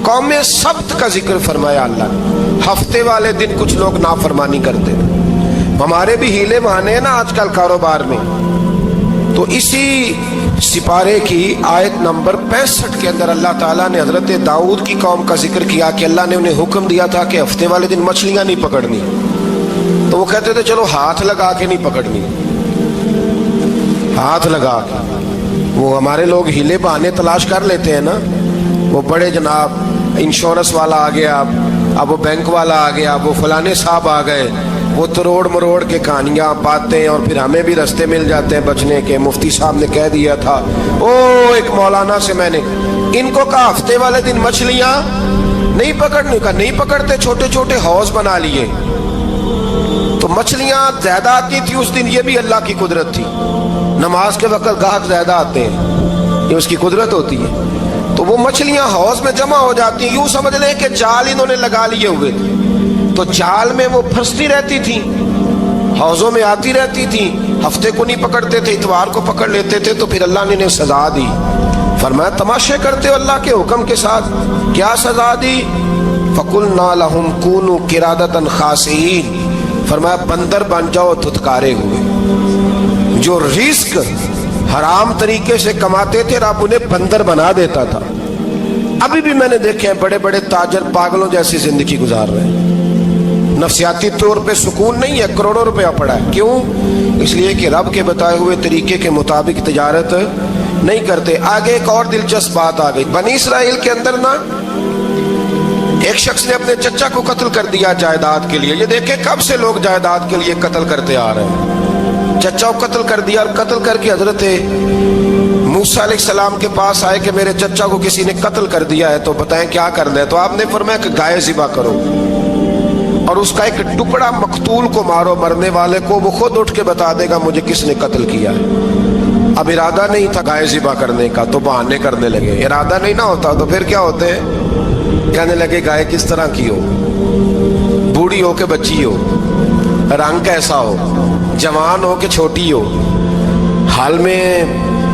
قوم سبت کا ذکر فرمایا اللہ نے. ہفتے والے دن کچھ لوگ نافرمانی کرتے ہیں. ہمارے بھی ہیلے بہانے ہیں نا آج کل کاروبار میں. تو اسی سپارے کی آیت نمبر 65 کے اندر اللہ تعالیٰ نے حضرت داؤد کی قوم کا ذکر کیا کہ اللہ نے انہیں حکم دیا تھا کہ ہفتے والے دن مچھلیاں نہیں پکڑنی. تو وہ کہتے تھے چلو ہاتھ لگا کے نہیں پکڑنی, ہاتھ لگا کے. وہ ہمارے لوگ ہیلے بہانے تلاش کر لیتے ہیں نا. وہ بڑے جناب انشورنس والا آ گیا, اب وہ بینک والا آ گیا, وہ فلانے صاحب آ گئے, وہ تروڑ مروڑ کے کہانیاں باتیں, اور پھر ہمیں بھی رستے مل جاتے ہیں بچنے کے. مفتی صاحب نے کہہ دیا تھا ایک مولانا سے میں نے ان کو کہا ہفتے والے دن مچھلیاں نہیں پکڑنے کا. نہیں پکڑتے, چھوٹے چھوٹے حوض بنا لیے. تو مچھلیاں زیادہ آتی تھی اس دن, یہ بھی اللہ کی قدرت تھی. نماز کے وقت گاہک زیادہ آتے ہیں, یہ اس کی قدرت ہوتی ہے. تو وہ مچھلیاں حوض میں جمع ہو جاتی ہیں. یوں سمجھ لیں کہ جال انہوں نے لگا لیے ہوئے تھے, تو جال میں وہ پھنستی رہتی تھی, حوضوں میں آتی رہتی تھی. ہفتے کو نہیں پکڑتے تھے, اتوار کو پکڑ لیتے تھے. تو پھر اللہ نے انہیں سزا دی. فرمایا تماشے کرتے ہو اللہ کے حکم کے ساتھ. کیا سزا دی؟ فَقُلْنَا لَهُمْ كُونُوا قِرَادَةً خَاسِئِينَ. فرمایا بندر بن جاؤ دھتکارے ہوئے. جو رزق حرام طریقے سے کماتے تھے رب انہیں بندر بنا دیتا تھا. ابھی بھی میں نے دیکھے ہیں بڑے بڑے تاجر پاگلوں جیسی زندگی گزار رہے ہیں. نفسیاتی طور پہ سکون نہیں ہے, کروڑوں روپیہ پڑا ہے. کیوں؟ اس لیے کہ رب کے بتائے ہوئے طریقے کے مطابق تجارت نہیں کرتے. آگے ایک اور دلچسپ بات آ گئی. بنی اسرائیل کے اندر نا ایک شخص نے اپنے چچا کو قتل کر دیا جائیداد کے لیے. یہ دیکھیں کب سے لوگ جائیداد کے لیے قتل کرتے آ رہے ہیں. چچا کو قتل کر دیا, اور قتل کر کے حضرت موسیٰ علیہ السلام کے پاس آئے کہ میرے چچا کو کسی نے قتل کر دیا ہے, تو بتائیں کیا کرنا ہے. تو آپ نے فرمایا کہ گائے ذبح کرو, اور اس کا ایک ٹکڑا مقتول کو مارو, مرنے والے کو. وہ خود اٹھ کے بتا دے گا مجھے کس نے قتل کیا ہے. اب ارادہ نہیں تھا گائے ذبح کرنے کا, تو بہانے کرنے لگے. ارادہ نہیں نہ ہوتا تو پھر کیا ہوتے ہیں, کہنے لگے گائے کس طرح کی ہو, بوڑھی ہو کہ بچی ہو, رنگ کیسا ہو, جوان ہو کہ چھوٹی ہو, حال میں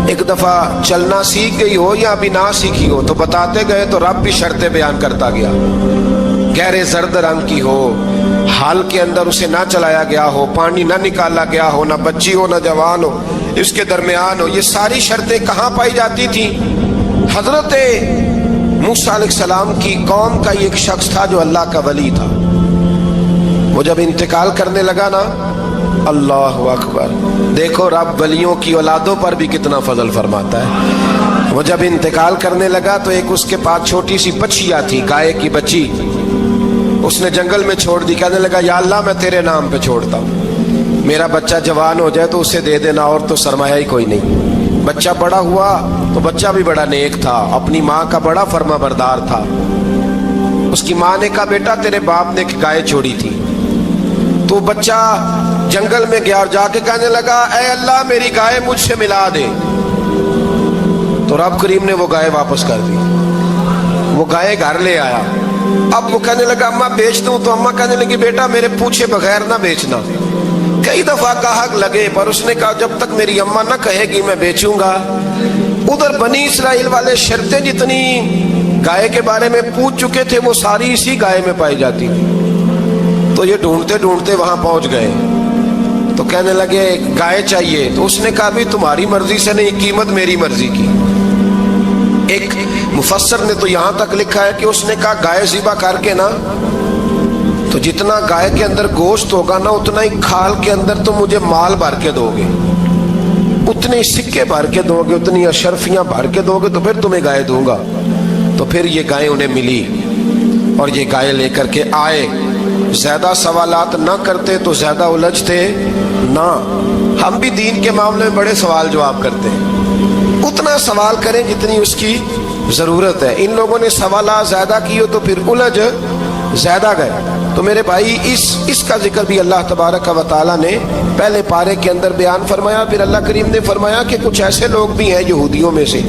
ایک دفعہ چلنا سیکھ گئی ہو یا ابھی نہ سیکھی ہو. تو بتاتے گئے تو رب بھی شرطیں بیان کرتا گیا. گہرے زرد رنگ کی ہو, حال کے اندر اسے نہ چلایا گیا ہو, پانی نہ نکالا گیا ہو, نہ بچی ہو نہ جوان ہو, اس کے درمیان ہو. یہ ساری شرطیں کہاں پائی جاتی تھی؟ حضرت موسیٰ علیہ السلام کی قوم کا ایک شخص تھا جو اللہ کا ولی تھا. وہ جب انتقال کرنے لگا نا, اللہ اکبر, دیکھو رب ولیوں کی اولادوں پر بھی کتنا فضل فرماتا ہے. وہ جب انتقال کرنے لگا تو ایک اس کے پاس چھوٹی سی بچیا تھی, گائے کی بچی. اس نے جنگل میں چھوڑ دی. کہنے لگا یا اللہ میں تیرے نام پہ چھوڑتا ہوں, میرا بچہ جوان ہو جائے تو اسے دے دینا, اور تو سرمایہ ہی کوئی نہیں. بچہ بڑا ہوا تو بچہ بھی بڑا نیک تھا, اپنی ماں کا بڑا فرما بردار تھا. اس کی ماں نے کہا بیٹا تیرے باپ نے ایک گائے چھوڑی تھی. تو بچہ جنگل میں گیا اور جا کے کہنے لگا اے اللہ میری گائے مجھ سے ملا دے. تو رب کریم نے وہ گائے واپس کر دی. وہ گائے گھر لے آیا. اب وہ کہنے لگا اماں بیچ دوں, تو اماں کہنے لگی بیٹا میرے پوچھے بغیر نہ بیچنا. کئی دفعہ گاہک لگے, پر اس نے کہا جب تک میری اماں نہ کہے گی میں بیچوں گا. ادھر بنی اسرائیل والے شرطیں جتنی گائے کے بارے میں پوچھ چکے تھے وہ ساری اسی گائے میں پائی جاتی تھی. تو یہ ڈھونڈتے ڈھونڈتے وہاں پہنچ گئے. تو کہنے لگے گائے چاہیے. تو اس نے کہا بھی تمہاری مرضی سے نہیں, قیمت میری مرضی کی. ایک مفسر نے تو یہاں تک لکھا ہے کہ اس نے کہا گائے ذبح کر کے نا, تو جتنا گائے کے اندر گوشت ہوگا نا اتنا ہی کھال کے اندر تو مجھے مال بھر کے دو گے, اتنے سکے بھر کے دو گے, اتنی اشرفیاں بھر کے دو گے, تو پھر تمہیں گائے دوں گا. تو پھر یہ گائے انہیں ملی اور یہ گائے لے کر کے آئے. زیادہ سوالات نہ کرتے تو زیادہ الجھتے نہ. ہم بھی دین کے معاملے میں بڑے سوال جواب کرتے ہیں. اتنا سوال کریں جتنی اس کی ضرورت ہے. ان لوگوں نے سوالات زیادہ کیے تو پھر الجھ زیادہ گئے. تو میرے بھائی اس کا ذکر بھی اللہ تبارک و تعالیٰ نے پہلے پارے کے اندر بیان فرمایا. پھر اللہ کریم نے فرمایا کہ کچھ ایسے لوگ بھی ہیں یہودیوں میں سے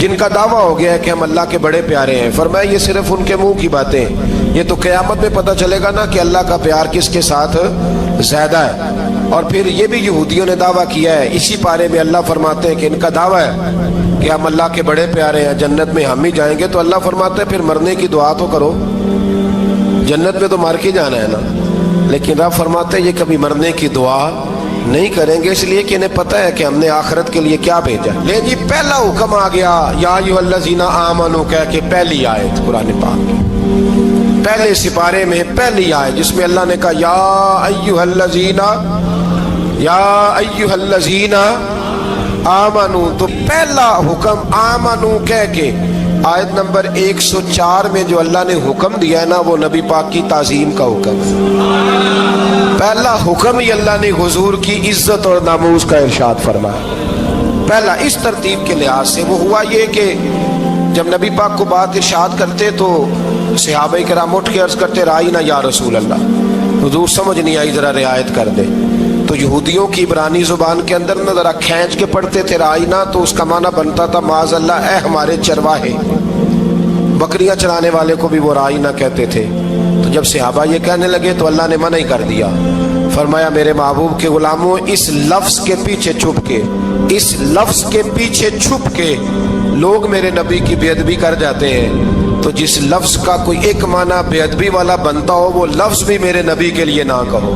جن کا دعویٰ ہو گیا ہے کہ ہم اللہ کے بڑے پیارے ہیں. فرمایا یہ صرف ان کے منہ کی باتیں ہیں, یہ تو قیامت میں پتہ چلے گا نا کہ اللہ کا پیار کس کے ساتھ زیادہ ہے. اور پھر یہ بھی یہودیوں نے دعویٰ کیا ہے، اسی پارے میں اللہ فرماتے ہیں کہ ان کا دعویٰ ہے کہ ہم اللہ کے بڑے پیارے ہیں، جنت میں ہم ہی جائیں گے، تو اللہ فرماتے ہیں پھر مرنے کی دعا تو کرو، جنت میں تو مر کے جانا ہے نا، لیکن رب فرماتے ہیں یہ کبھی مرنے کی دعا نہیں کریں گے، اس لیے کہ انہیں پتہ ہے کہ ہم نے آخرت کے لیے کیا بھیجا۔ لے جی پہلا حکم آ گیا، یا ایھا الذین آمنوا کہہ کے پہلی آیت قرآن پاک کی، پہلے سپارے میں پہلی آیت جس میں اللہ نے کہا یا ایھا الذین آمنوا، تو پہلا حکم آمنوا کہہ کے آیت نمبر 104 میں جو اللہ نے حکم دیا ہے نا، وہ نبی پاک کی تعظیم کا حکم ہے۔ پہلا حکم ہی اللہ نے حضور کی عزت اور ناموس کا ارشاد فرمایا، پہلا اس ترتیب کے لحاظ سے۔ وہ ہوا یہ کہ جب نبی پاک کو بات ارشاد کرتے تو صحابہ کرام اٹھ کے عرض کرتے رائینا یا رسول اللہ، حضور سمجھ نہیں آئی ذرا رعایت کر دے۔ تو یہودیوں کی عبرانی زبان کے اندر نہ ذرا کھینچ کے پڑھتے تھے رائینا، تو اس کا معنی بنتا تھا معاذ اللہ اے ہمارے چرواہے، بکریاں چرانے والے کو بھی وہ رائینا کہتے تھے۔ تو جب صحابہ یہ کہنے لگے تو اللہ نے منع ہی کر دیا، فرمایا میرے محبوب کے غلاموں، اس لفظ کے پیچھے چھپ کے، اس لفظ کے پیچھے چھپ کے لوگ میرے نبی کی بے ادبی کر جاتے ہیں، تو جس لفظ کا کوئی ایک معنی بے ادبی والا بنتا ہو وہ لفظ بھی میرے نبی کے لیے نہ کہو،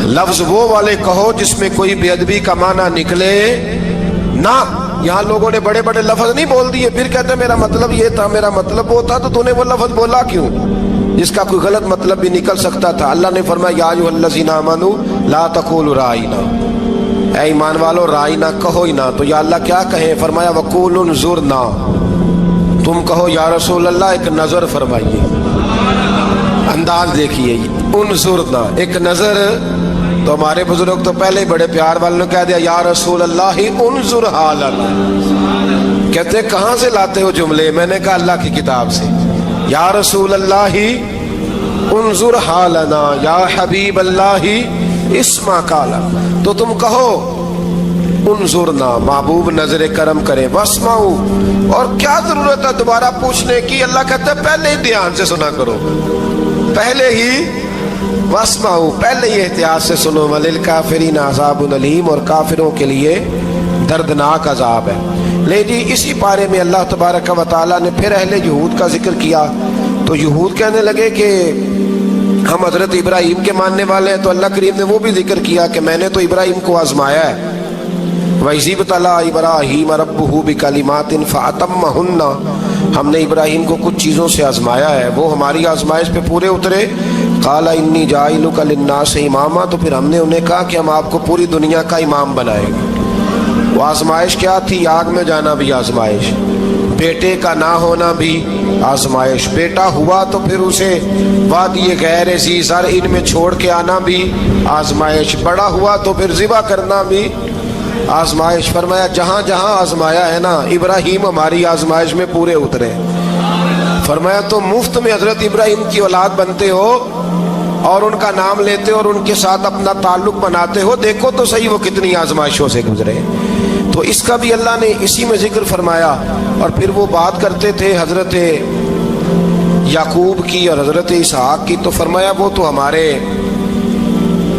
لفظ وہ والے کہو جس میں کوئی بے ادبی کا معنی نکلے نہ۔ یہاں لوگوں نے بڑے بڑے لفظ نہیں بول دیے، پھر کہتے میرا مطلب یہ تھا، میرا مطلب وہ تھا، تو تو نے وہ لفظ بولا کیوں جس کا کوئی غلط مطلب بھی نکل سکتا تھا۔ اللہ نے فرمایا یا ایھا الذین آمنوا لا تقولوا رائینا، اے ایمان والو رائینا کہو ہی نہ۔ تو یا اللہ کیا کہیں؟ فرمایا وقولوا انظرنا، تم کہو یا رسول اللہ ایک نظر فرمائیے، انداز دیکھیے، انظرنا ایک نظر۔ تو ہمارے بزرگ تو پہلے ہی بڑے پیار والوں نے کہہ دیا یا رسول اللہ انظر حالنا، کہتے کہاں سے لاتے ہو جملے؟ میں نے کہا اللہ کی کتاب سے، یا رسول اللہ انظر حالنا یا حبیب اللہ اسمع قالا، تو تم کہو انظرنا، محبوب نظر کرم کرے، واسمعوا، اور کیا ضرورت ہے دوبارہ پوچھنے کی؟ اللہ کہتا ہے پہلے ہی دھیان سے سنا کرو، پہلے ہی واسمعوا، پہلے ہی احتیاط سے سنو، وللکافرین عذاب علیم، اور کافروں کے لیے دردناک عذاب ہے۔ لے جی اسی پارے میں اللہ تبارک و تعالیٰ نے پھر اہل یہود کا ذکر کیا، تو یہود کہنے لگے کہ ہم حضرت ابراہیم کے ماننے والے ہیں، تو اللہ کریم نے وہ بھی ذکر کیا کہ میں نے تو ابراہیم کو آزمایا ہے، وَإِذِ ابْتَلَىٰ إِبْرَاهِيمَ رَبُّهُ بِكَلِمَاتٍ فَأَتَمَّهُنَّ، ہم نے ابراہیم کو کچھ چیزوں سے آزمایا ہے، وہ ہماری آزمائش پہ پورے اترے۔ قَالَ إِنِّي جَاعِلُكَ لِلنَّاسِ إِمَامًا، تو پھر ہم نے انہیں کہا کہ ہم آپ کو پوری دنیا کا امام بنائیں گے۔ وہ آزمائش کیا تھی؟ آگ میں جانا بھی آزمائش، بیٹے کا نہ ہونا بھی آزمائش، بیٹا ہوا تو پھر اسے وادی غیر ذی زرع میں چھوڑ کے آنا بھی آزمائش، بڑا ہوا تو پھر ذبح کرنا بھی آزمائش۔ فرمایا جہاں جہاں آزمایا ہے نا، ابراہیم ہماری آزمائش میں پورے اترے۔ فرمایا تو مفت میں حضرت ابراہیم کی اولاد بنتے ہو اور ان کا نام لیتے ہو اور ان کے ساتھ اپنا تعلق بناتے ہو، دیکھو تو صحیح وہ کتنی آزمائشوں سے گزرے۔ تو اس کا بھی اللہ نے اسی میں ذکر فرمایا۔ اور پھر وہ بات کرتے تھے حضرت یعقوب کی اور حضرت اسحاق کی، تو فرمایا وہ تو ہمارے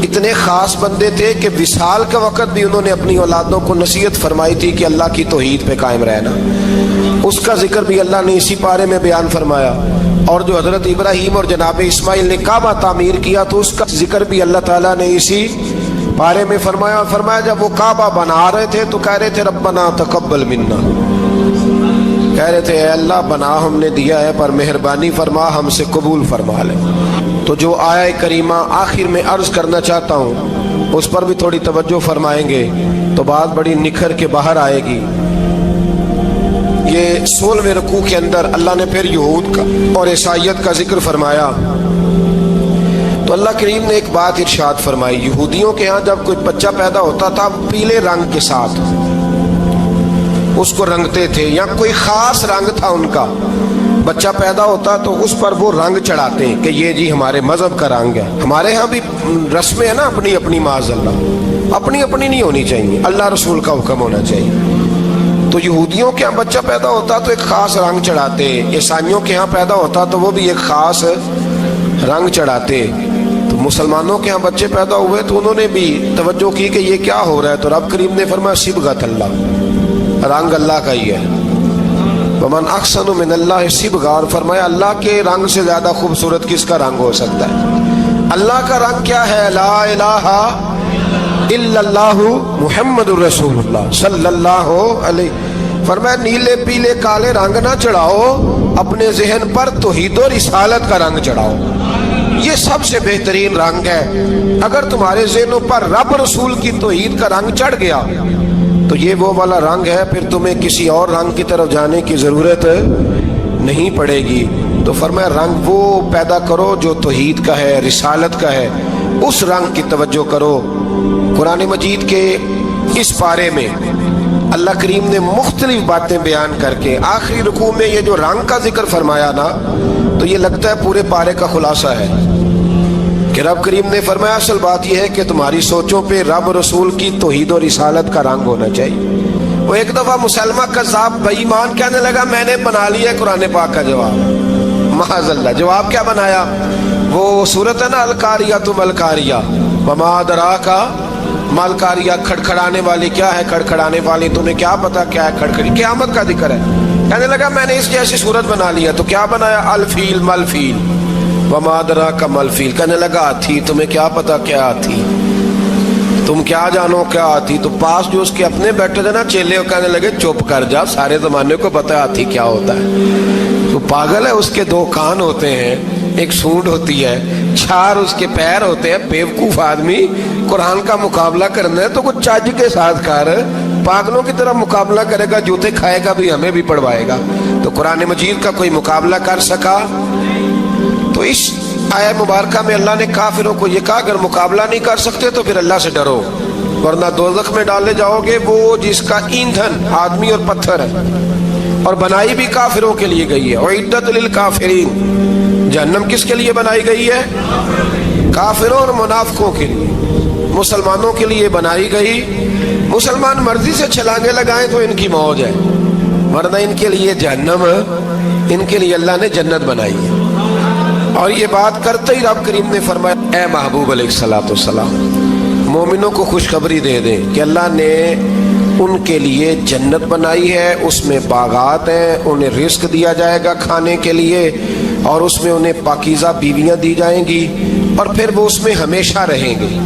اتنے خاص بندے تھے کہ وصال کے وقت بھی انہوں نے اپنی اولادوں کو نصیحت فرمائی تھی کہ اللہ کی توحید پہ قائم رہنا، اس کا ذکر بھی اللہ نے اسی پارے میں بیان فرمایا۔ اور جو حضرت ابراہیم اور جناب اسماعیل نے کعبہ تعمیر کیا تو اس کا ذکر بھی اللہ تعالیٰ نے اسی پارے میں فرمایا۔ فرمایا جب وہ کعبہ بنا رہے تھے تو کہہ رہے تھے ربنا تقبل منا، کہہ رہے تھے اے اللہ بنا ہم نے دیا ہے پر مہربانی فرما ہم سے قبول فرما لے۔ تو جو آیہ کریمہ آخر میں عرض کرنا چاہتا ہوں اس پر بھی تھوڑی توجہ فرمائیں گے تو بات بڑی نکھر کے باہر آئے گی۔ یہ 16ویں رکوع کے اندر اللہ نے پھر یہود کا اور عیسائیت کا ذکر فرمایا، تو اللہ کریم نے ایک بات ارشاد فرمائی، یہودیوں کے ہاں جب کوئی بچہ پیدا ہوتا تھا پیلے رنگ کے ساتھ اس کو رنگتے تھے، یا کوئی خاص رنگ تھا ان کا، بچہ پیدا ہوتا تو اس پر وہ رنگ چڑھاتے ہیں کہ یہ جی ہمارے مذہب کا رنگ ہے۔ ہمارے ہاں بھی رسمیں ہیں نا اپنی اپنی، معاذ اللہ اپنی اپنی نہیں ہونی چاہیے، اللہ رسول کا حکم ہونا چاہیے۔ تو یہودیوں کے ہاں بچہ پیدا ہوتا تو ایک خاص رنگ چڑھاتے، عیسائیوں کے ہاں پیدا ہوتا تو وہ بھی ایک خاص رنگ چڑھاتے۔ تو مسلمانوں کے ہاں بچے پیدا ہوئے تو انہوں نے بھی توجہ کی کہ یہ کیا ہو رہا ہے، تو رب کریم نے فرمایا صبغۃ اللہ، رنگ اللہ کا ہی ہے، ومن احسن من اللہ صبغہ، اور فرمایا اللہ کے رنگ سے زیادہ خوبصورت کس کا رنگ ہو سکتا ہے؟ اللہ کا رنگ کیا ہے؟ لا الہ الا اللہ محمد الرسول اللہ صلی اللہ علیہ، فرمایا نیلے پیلے کالے رنگ نہ چڑھاؤ، اپنے ذہن پر توحید و رسالت کا رنگ چڑھاؤ، یہ سب سے بہترین رنگ ہے۔ اگر تمہارے ذہنوں پر رب رسول کی توحید کا رنگ چڑھ گیا تو یہ وہ والا رنگ ہے، پھر تمہیں کسی اور رنگ کی طرف جانے کی ضرورت نہیں پڑے گی۔ تو فرمایا رنگ وہ پیدا کرو جو توحید کا ہے، رسالت کا ہے، اس رنگ کی توجہ کرو۔ قرآن مجید کے اس پارے میں اللہ کریم نے مختلف باتیں بیان کر کے آخری رکوع میں یہ جو رنگ کا ذکر فرمایا نا، تو یہ لگتا ہے پورے پارے کا خلاصہ ہے کہ رب کریم نے فرمایا اصل بات یہ ہے کہ تمہاری سوچوں پہ رب رسول کی توحید و رسالت کا رنگ ہونا چاہیے۔ وہ ایک دفعہ مسلمہ کذاب بے ایمان کہنے لگا میں نے بنا لیا قرآن پاک کا جواب، معاذ اللہ۔ جواب کیا بنایا؟ وہ صورت ہے نا القاریۃ ما القاریۃ وما ادراک ما القاریۃ، کھڑکھڑانے والی کیا ہے؟ کھڑکھڑانے والی تمہیں کیا پتا کیا ہے؟ کھڑکھڑی قیامت کا ذکر ہے۔ کہنے لگا میں نے اس جیسی صورت بنا لیا، تو کیا بنایا؟ الفیل مل فیل وما ادراک ما الفیل، کہنے لگا ہاتھی، تمہیں کیا پتا کیا ہاتھی، تم کیا جانو کیا ہاتھی؟ تو پاس جو اس کے اپنے بیٹھے تھے نا چیلے، وہ کہنے لگے چپ کر جا، سارے زمانے کو پتا ہے ہاتھی کیا ہوتا ہے، تو پاگل ہے، اس کے دو کان ہوتے ہیں، ایک سونڈ ہوتی ہے، چار اس کے پیر ہوتے ہیں، بیوقوف آدمی قرآن کا مقابلہ کرنا ہے تو کچھ چج کے ساتھ کر، پاگلوں کی طرح مقابلہ کرے گا، جوتے کھائے گا بھی ہمیں بھی پڑھوائے گا۔ تو قرآن مجید کا کوئی مقابلہ کر سکا؟ تو اس آیہ مبارکہ میں اللہ نے کافروں کو یہ کہا اگر مقابلہ نہیں کر سکتے تو پھر اللہ سے ڈرو، ورنہ دوزخ میں ڈالے جاؤ گے، وہ جس کا ایندھن آدمی اور پتھر ہے، اور بنائی بھی کافروں کے لیے گئی ہے۔ اعدت للکافرین، جہنم کس کے لیے بنائی گئی ہے؟ کافروں اور منافقوں کے لیے، مسلمانوں کے لیے بنائی گئی۔ مسلمان مرضی سے چھلانگے لگائیں تو ان کی موج ہے، ورنہ ان کے لیے جہنم، ان کے لیے اللہ نے جنت بنائی ہے۔ اور یہ بات کرتے ہی رب کریم نے فرمایا اے محبوب علیہ الصلوۃ والسلام، مومنوں کو خوشخبری دے دیں کہ اللہ نے ان کے لیے جنت بنائی ہے، اس میں باغات ہیں، انہیں رزق دیا جائے گا کھانے کے لیے، اور اس میں انہیں پاکیزہ بیویاں دی جائیں گی، اور پھر وہ اس میں ہمیشہ رہیں گے،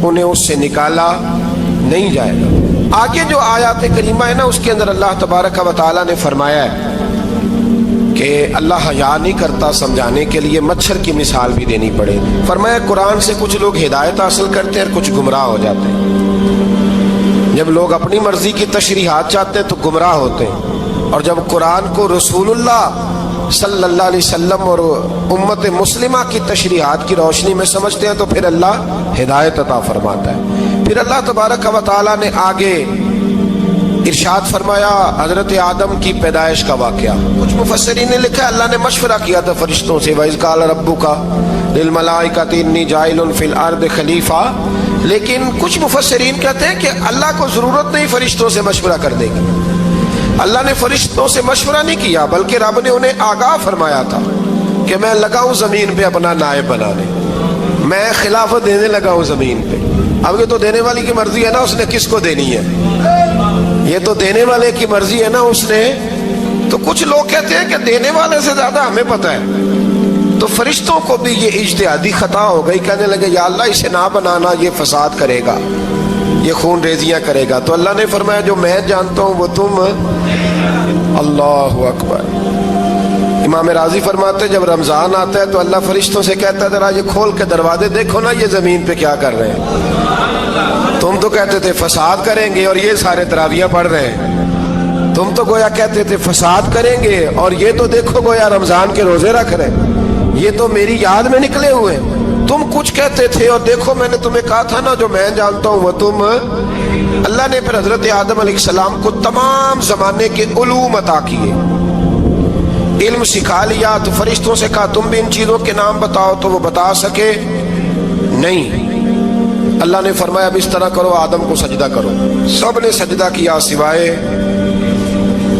انہیں اس سے نکالا نہیں جائے گا۔ آگے جو آیات کریمہ ہے نا، اس کے اندر اللہ تبارک و تعالیٰ نے فرمایا ہے کہ اللہ حیا نہیں کرتا سمجھانے کے لیے مچھر کی مثال بھی دینی پڑے۔ فرمایا قرآن سے کچھ لوگ ہدایت حاصل کرتے ہیں اور کچھ گمراہ ہو جاتے ہیں۔ جب لوگ اپنی مرضی کی تشریحات چاہتے ہیں تو گمراہ ہوتے ہیں، اور جب قرآن کو رسول اللہ صلی اللہ علیہ وسلم اور امت مسلمہ کی تشریحات کی روشنی میں سمجھتے ہیں تو پھر اللہ ہدایت عطا فرماتا ہے۔ پھر اللہ تبارک و تعالیٰ نے آگے ارشاد فرمایا حضرت آدم کی پیدائش کا واقعہ۔ کچھ مفسرین نے لکھا ہے اللہ نے مشورہ کیا تھا فرشتوں سے، وَإِذْ قَالَ رَبُّكَ لِلْمَلَائِكَةِ إِنِّي جَاعِلٌ فِي الْأَرْضِ خَلِيفَةً، لیکن کچھ مفسرین کہتے ہیں کہ اللہ کو ضرورت نہیں فرشتوں سے مشورہ کرنے کی، اللہ نے فرشتوں سے مشورہ نہیں کیا، بلکہ رب نے انہیں آگاہ فرمایا تھا کہ میں لگا ہوں زمین پہ اپنا نائب بنانے، میں خلافت دینے لگا ہوں زمین پہ۔ اب یہ تو دینے والی کی مرضی ہے نا، اس نے کس کو دینی ہے، یہ تو دینے والے کی مرضی ہے نا اس نے۔ تو کچھ لوگ کہتے ہیں کہ دینے والے سے زیادہ ہمیں پتہ ہے، تو فرشتوں کو بھی یہ اجتہادی خطا ہو گئی، کہنے لگے یا اللہ اسے نہ بنانا، یہ فساد کرے گا، یہ خون ریزیاں کرے گا۔ تو اللہ نے فرمایا جو میں جانتا ہوں وہ تم، اللہ اکبر۔ امام راضی فرماتے جب رمضان آتا ہے تو اللہ فرشتوں سے کہتا ہے ذرا یہ کھول کے دروازے دیکھو نا یہ زمین پہ کیا کر رہے ہیں، تم تو کہتے تھے فساد کریں گے اور یہ سارے تراویح پڑھ رہے ہیں، تم تو گویا کہتے تھے فساد کریں گے اور یہ تو دیکھو گویا رمضان کے روزے رکھ رہے ہیں، یہ تو میری یاد میں نکلے ہوئے ہیں، تم کچھ کہتے تھے اور دیکھو میں نے تمہیں کہا تھا نا جو میں جانتا ہوں وہ تم۔ اللہ نے پھر حضرت آدم علیہ السلام کو تمام زمانے کے علوم عطا کیے، علم سکھا لیا، تو فرشتوں سے کہا تم بھی ان چیزوں کے نام بتاؤ، تو وہ بتا سکے نہیں۔ اللہ نے فرمایا اب اس طرح کرو آدم کو سجدہ کرو، سب نے سجدہ کیا سوائے،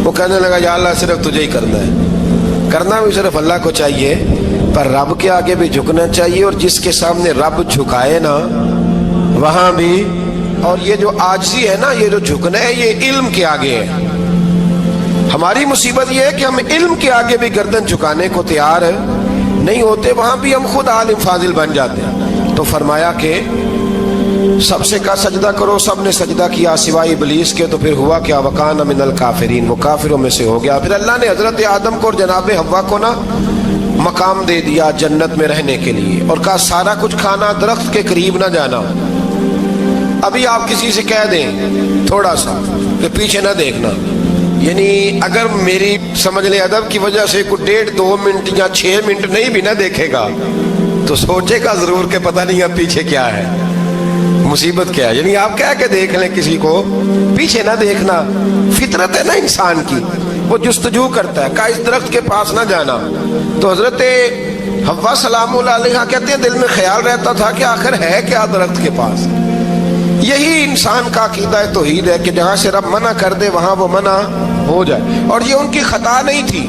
وہ کہنے لگا یا اللہ صرف تجھے ہی کرنا ہے، کرنا بھی صرف اللہ کو چاہیے، پر رب کے آگے بھی جھکنا چاہیے، اور جس کے سامنے رب جھکائے نا وہاں بھی۔ اور یہ جو عاجزی ہے نا، یہ جو جھکنا ہے، یہ علم کے آگے ہے۔ ہماری مصیبت یہ ہے کہ ہم علم کے آگے بھی گردن جھکانے کو تیار نہیں ہوتے، وہاں بھی ہم خود عالم فاضل بن جاتے ہیں۔ تو فرمایا کہ سب سے کہا سجدہ کرو، سب نے سجدہ کیا سوائے ابلیس کے، تو پھر ہوا کیا؟ وکان من الکافرین، وہ کافروں میں سے ہو گیا۔ پھر اللہ نے حضرت آدم کو اور جناب حوا کو نا مقام دے دیا جنت میں رہنے کے لیے، اور کہا سارا کچھ کھانا، درخت کے قریب نہ جانا۔ ابھی آپ کسی سے کہہ دیں تھوڑا سا کہ پیچھے نہ دیکھنا، یعنی اگر میری سمجھ لیں ادب کی وجہ سے کوئی 1.5-2 منٹ یا 6 منٹ نہیں بھی نہ دیکھے گا تو سوچے گا ضرور کہ پتہ نہیں اب پیچھے کیا ہے، مصیبت کیا ہے۔ یعنی آپ کہہ کے دیکھ لیں کسی کو، پیچھے نہ دیکھنا، فطرت ہے نا انسان کی، وہ جستجو کرتا ہے، کہا اس درخت کے پاس نہ جانا۔ تو حضرت حوا سلام اللہ علیہ کہتے ہیں دل میں خیال رہتا تھا کہ آخر ہے کیا درخت کے پاس۔ یہی انسان کا عقیدہ توحید ہے کہ جہاں سے رب منع کر دے وہاں وہ منع ہو جائے، اور یہ ان کی خطا نہیں تھی،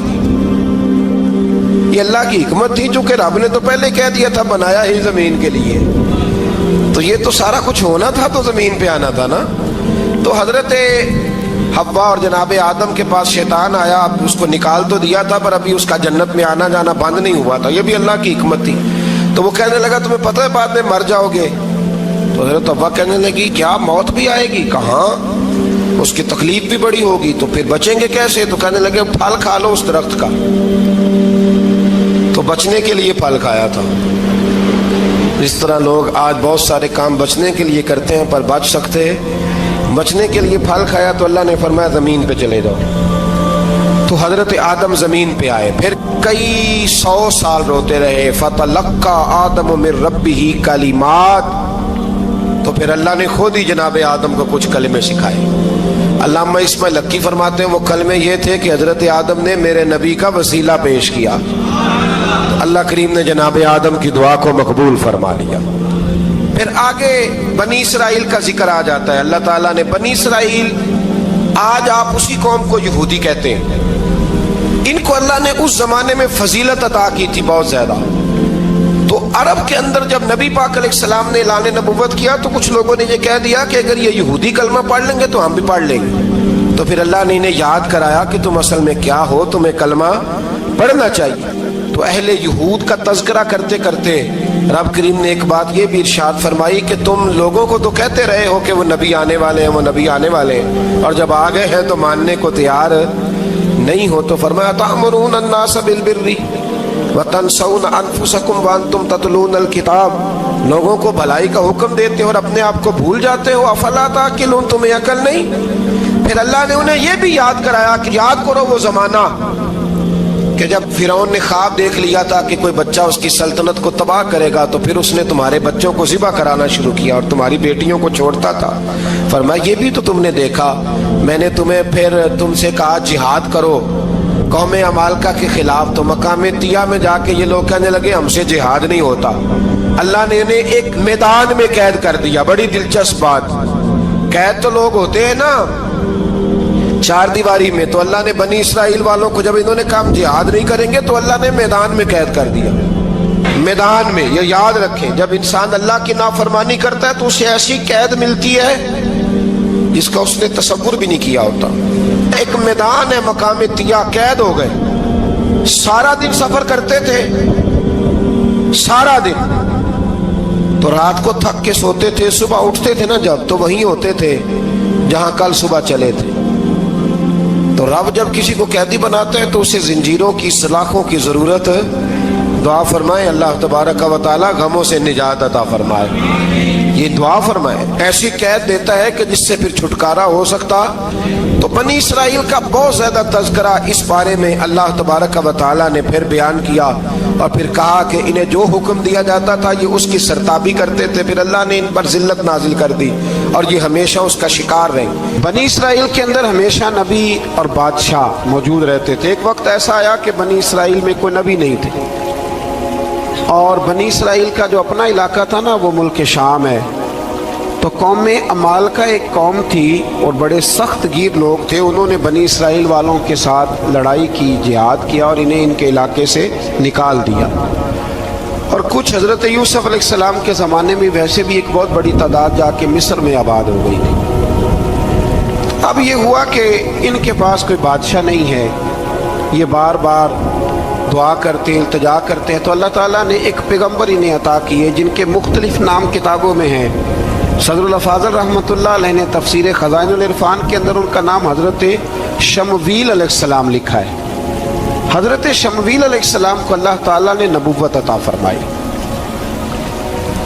یہ اللہ کی حکمت تھی، چونکہ رب نے تو پہلے کہہ دیا تھا بنایا ہی زمین کے لیے، تو یہ تو سارا کچھ ہونا تھا تو زمین پہ آنا تھا نا۔ تو حضرت حوا اور جناب آدم کے پاس شیطان آیا، اب اس کو نکال تو دیا تھا پر ابھی اس کا جنت میں آنا جانا بند نہیں ہوا تھا، یہ بھی اللہ کی حکمت تھی۔ تو وہ کہنے لگا تمہیں پتہ ہے بعد میں مر جاؤ گے؟ تو حضرت حوا کہنے لگی کیا موت بھی آئے گی؟ کہاں، اس کی تکلیف بھی بڑی ہوگی، تو پھر بچیں گے کیسے؟ تو کہنے لگے پھل کھا لو اس درخت کا۔ تو بچنے کے لیے پھل کھایا تھا۔ اس طرح لوگ آج بہت سارے کام بچنے کے لیے کرتے ہیں پر بچ سکتے ہیں، بچنے کے لیے پھل کھایا تو اللہ نے فرمایا زمین پہ چلے جاؤ۔ تو حضرت آدم زمین پہ آئے، پھر کئی 100 سال روتے رہے۔ فَتَلَقَّى آدَمُ مِن رَبِّهِ کَلِمَاتٍ، تو پھر اللہ نے خود ہی جناب آدم کو کچھ کلمے سکھائے۔ علامہ اسماعیل لکی فرماتے ہیں وہ کلمے یہ تھے کہ حضرت آدم نے میرے نبی کا وسیلہ پیش کیا، اللہ کریم نے جناب آدم کی دعا کو مقبول فرما لیا۔ پھر آگے بنی اسرائیل کا ذکر آ جاتا ہے۔ اللہ تعالیٰ نے بنی اسرائیل، آج آپ اسی قوم کو یہودی کہتے ہیں، ان کو اللہ نے اس زمانے میں فضیلت عطا کی تھی بہت زیادہ۔ تو عرب کے اندر جب نبی پاک علیہ السلام نے اعلان نبوت کیا تو کچھ لوگوں نے یہ کہہ دیا کہ اگر یہ یہودی کلمہ پڑھ لیں گے تو ہم بھی پڑھ لیں گے۔ تو پھر اللہ نے انہیں یاد کرایا کہ تم اصل میں کیا ہو، تمہیں کلمہ پڑھنا چاہیے۔ تو اہل یہود کا تذکرہ کرتے کرتے رب کریم نے ایک بات یہ بھی ارشاد فرمائی کہ تم لوگوں کو تو کہتے رہے ہو کہ وہ نبی آنے والے ہیں، وہ نبی آنے والے ہیں، اور جب آ گئے ہیں تو ماننے کو تیار نہیں ہو۔ تو فرمایا تأمرون الناس بالبر وتنسون انفسکم وانتم تتلون الکتاب، لوگوں کو بھلائی کا حکم دیتے ہو اور اپنے آپ کو بھول جاتے ہو، افلا تعقلون، تمہیں عقل نہیں؟ پھر اللہ نے انہیں یہ بھی یاد کرایا کہ یاد کرو وہ زمانہ کہ جب فرعون نے خواب دیکھ لیا تھا کہ کوئی بچہ اس کی سلطنت کو تباہ کرے گا، تو پھر اس نے تمہارے بچوں کو ذبح کرانا شروع کیا اور تمہاری بیٹیوں کو چھوڑتا تھا۔ فرمایا یہ بھی تو تم نے دیکھا، میں نے تمہیں پھر تم سے کہا جہاد کرو قوم عمالقہ کے خلاف، تو مقام طیہ میں جا کے یہ لوگ کہنے لگے ہم سے جہاد نہیں ہوتا۔ اللہ نے انہیں ایک میدان میں قید کر دیا۔ بڑی دلچسپ بات، قید تو لوگ ہوتے ہیں نا چار دیواری میں، تو اللہ نے بنی اسرائیل والوں کو جب انہوں نے کہا ہم جہاد نہیں کریں گے تو اللہ نے میدان میں قید کر دیا۔ میدان میں، یہ یاد رکھیں، جب انسان اللہ کی نافرمانی کرتا ہے تو اسے ایسی قید ملتی ہے جس کا اس نے تصور بھی نہیں کیا ہوتا۔ ایک میدان ہے مقام طیہ، قید ہو گئے، سارا دن سفر کرتے تھے، سارا دن، تو رات کو تھک کے سوتے تھے، صبح اٹھتے تھے نا جب تو وہیں ہوتے تھے جہاں کل صبح چلے تھے۔ تو رب جب کسی کو قیدی بناتا ہے تو اسے زنجیروں کی، سلاخوں کی ضرورت، دعا فرمائے اللہ تبارک و تعالی غموں سے نجات عطا فرمائے، یہ دعا فرمائے، ایسی قید دیتا ہے کہ جس سے پھر چھٹکارا ہو سکتا۔ تو بنی اسرائیل کا بہت زیادہ تذکرہ اس بارے میں اللہ تبارک و تعالی نے پھر بیان کیا، اور پھر کہا کہ انہیں جو حکم دیا جاتا تھا یہ اس کی سرتابی کرتے تھے، پھر اللہ نے ان پر ذلت نازل کر دی اور یہ ہمیشہ اس کا شکار رہے۔ بنی اسرائیل کے اندر ہمیشہ نبی اور بادشاہ موجود رہتے تھے۔ ایک وقت ایسا آیا کہ بنی اسرائیل میں کوئی نبی نہیں تھے، اور بنی اسرائیل کا جو اپنا علاقہ تھا نا وہ ملک شام ہے، تو تو قوم امال کا ایک قوم تھی اور بڑے سخت گیر لوگ تھے. انہوں نے بنی اسرائیل والوں کے ساتھ لڑائی کی, جہاد کیا اور انہیں ان کے علاقے سے نکال دیا. اور کچھ حضرت یوسف علیہ السلام کے زمانے میں ویسے بھی ایک بہت بڑی تعداد جا کے مصر میں آباد ہو گئی تھی. اب یہ ہوا کہ ان کے پاس کوئی بادشاہ نہیں ہے, یہ بار بار دعا کرتے ہیں, التجا کرتے ہیں, تو اللہ تعالیٰ نے ایک پیغمبر انہیں عطا کیے جن کے مختلف نام کتابوں میں ہیں. صدر الافاضل رحمۃ اللہ علیہ نے تفسیر خزائن العرفان کے اندر ان کا نام حضرت شمویل علیہ السلام لکھا ہے. حضرت شمویل علیہ السلام کو اللہ تعالیٰ نے نبوت عطا فرمائی,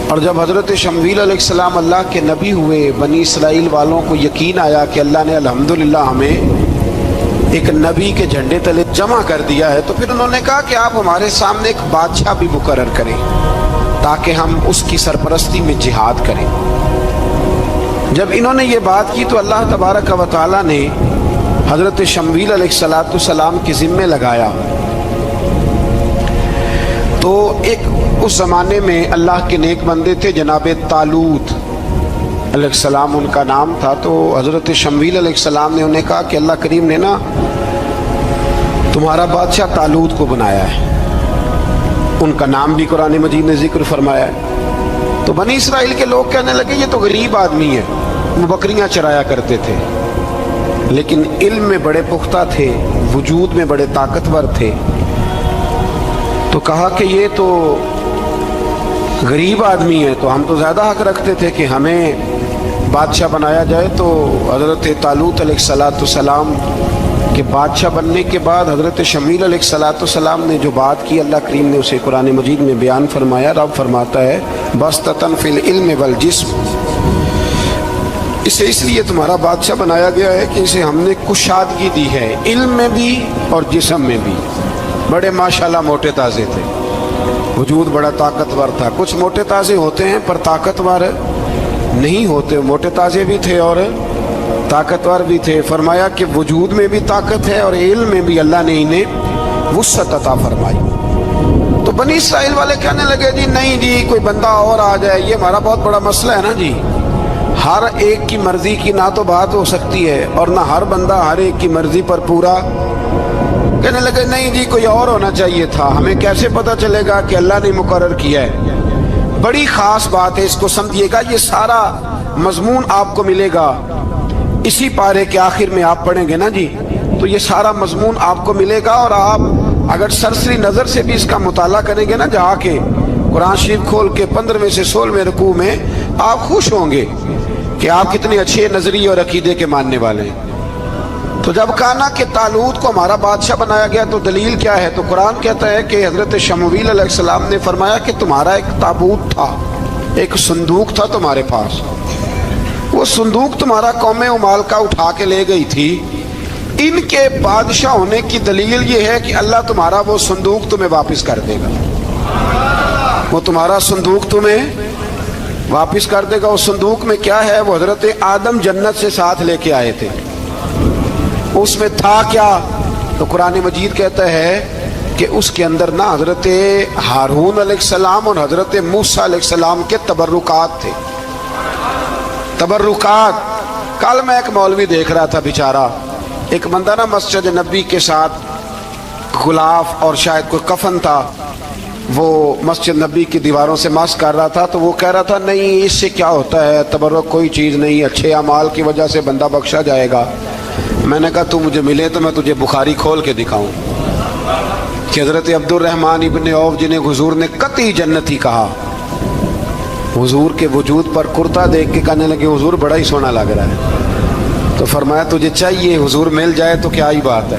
اور جب حضرت شمویل علیہ السلام اللہ کے نبی ہوئے, بنی اسرائیل والوں کو یقین آیا کہ اللہ نے الحمدللہ ہمیں ایک نبی کے جھنڈے تلے جمع کر دیا ہے, تو پھر انہوں نے کہا کہ آپ ہمارے سامنے ایک بادشاہ بھی مقرر کریں تاکہ ہم اس کی سرپرستی میں جہاد کریں. جب انہوں نے یہ بات کی تو اللہ تبارک و تعالیٰ نے حضرت شمویل علیہ السلام کے ذمے لگایا. تو ایک اس زمانے میں اللہ کے نیک بندے تھے جناب طالوت علیہ السلام ان کا نام تھا. تو حضرت شمویل علیہ السلام نے انہیں کہا کہ اللہ کریم نے نا تمہارا بادشاہ طالوت کو بنایا ہے. ان کا نام بھی قرآن مجید نے ذکر فرمایا ہے. تو بنی اسرائیل کے لوگ کہنے لگے یہ تو غریب آدمی ہے, وہ بکریاں چرایا کرتے تھے, لیکن علم میں بڑے پختہ تھے, وجود میں بڑے طاقتور تھے. تو کہا کہ یہ تو غریب آدمی ہے, تو ہم تو زیادہ حق رکھتے تھے کہ ہمیں بادشاہ بنایا جائے. تو حضرت طالوت علیہ السلام کے بادشاہ بننے کے بعد حضرت شمویل علیہ السلام نے جو بات کی, اللہ کریم نے اسے قرآن مجید میں بیان فرمایا. رب فرماتا ہے بسطۃ فی العلم والجسم, اسے اس لیے تمہارا بادشاہ بنایا گیا ہے کہ اسے ہم نے کشادگی دی ہے, علم میں بھی اور جسم میں بھی. بڑے ماشاءاللہ موٹے تازے تھے, وجود بڑا طاقتور تھا. کچھ موٹے تازے ہوتے ہیں پر طاقتور نہیں ہوتے, موٹے تازے بھی تھے اور طاقتور بھی تھے. فرمایا کہ وجود میں بھی طاقت ہے اور علم میں بھی اللہ نے انہیں وسعت عطا فرمائی. تو بنی اسرائیل والے کہنے لگے جی نہیں جی کوئی بندہ اور آ جائے, یہ ہمارا بہت بڑا مسئلہ ہے نا جی, ہر ایک کی مرضی کی نہ تو بات ہو سکتی ہے اور نہ ہر بندہ ہر ایک کی مرضی پر پورا. کہنے لگے نہیں جی کوئی اور ہونا چاہیے تھا, ہمیں کیسے پتہ چلے گا کہ اللہ نے مقرر کیا ہے. بڑی خاص بات ہے, اس کو سمجھیے گا, یہ سارا مضمون آپ کو ملے گا اسی پارے کے آخر میں. آپ پڑھیں گے نا جی تو یہ سارا مضمون آپ کو ملے گا, اور آپ اگر سرسری نظر سے بھی اس کا مطالعہ کریں گے نا, جا کے قرآن شریف کھول کے 15ویں سے 16ویں رکوع میں, آپ خوش ہوں گے کہ آپ کتنے اچھے نظریے اور عقیدے کے ماننے والے ہیں. تو جب کہا نا کہ طالوت کو ہمارا بادشاہ بنایا گیا تو دلیل کیا ہے, تو قرآن کہتا ہے کہ حضرت شمویل علیہ السلام نے فرمایا کہ تمہارا ایک تابوت تھا, ایک صندوق تھا تمہارے پاس, وہ صندوق تمہارا قوم امال کا اٹھا کے لے گئی تھی. ان کے بادشاہ ہونے کی دلیل یہ ہے کہ اللہ تمہارا وہ صندوق تمہیں واپس کر دے گا, وہ تمہارا صندوق تمہیں واپس کر دے گا. اس صندوق میں کیا ہے, وہ حضرت آدم جنت سے ساتھ لے کے آئے تھے, اس میں تھا کیا, تو قرآن مجید کہتا ہے کہ اس کے اندر نا حضرت ہارون علیہ السلام اور حضرت موسیٰ علیہ السلام کے تبرکات تھے. تبرکات, کل میں ایک مولوی دیکھ رہا تھا بیچارہ, ایک بندہ نا مسجد نبی کے ساتھ غلاف اور شاید کوئی کفن تھا, وہ مسجد نبی کی دیواروں سے مس کر رہا تھا. تو وہ کہہ رہا تھا نہیں اس سے کیا ہوتا ہے, تبرک کوئی چیز نہیں, اچھے اعمال کی وجہ سے بندہ بخشا جائے گا. میں نے کہا تو مجھے ملے تو میں تجھے بخاری کھول کے دکھاؤں کہ حضرت عبد الرحمن ابن عوف جنہیں حضور نے قطعی جنتی کہا, حضور کے وجود پر کرتا دیکھ کے کہنے لگے حضور بڑا ہی سونا لگ رہا ہے. تو فرمایا تجھے چاہیے حضور مل جائے تو کیا ہی بات ہے.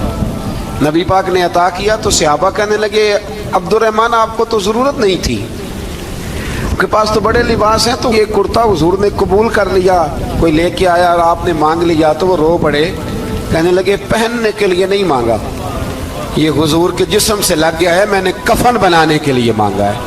نبی پاک نے عطا کیا تو صحابہ کہنے لگے عبد الرحمن آپ کو تو ضرورت نہیں تھی, آپ کے پاس تو بڑے لباس ہیں, تو یہ کرتا حضور نے قبول کر لیا, کوئی لے کے آیا اور آپ نے مانگ لیا. تو وہ رو پڑے, کہنے لگے پہننے کے لیے نہیں مانگا, یہ حضور کے جسم سے لگ گیا ہے, میں نے کفن بنانے کے لیے مانگا ہے.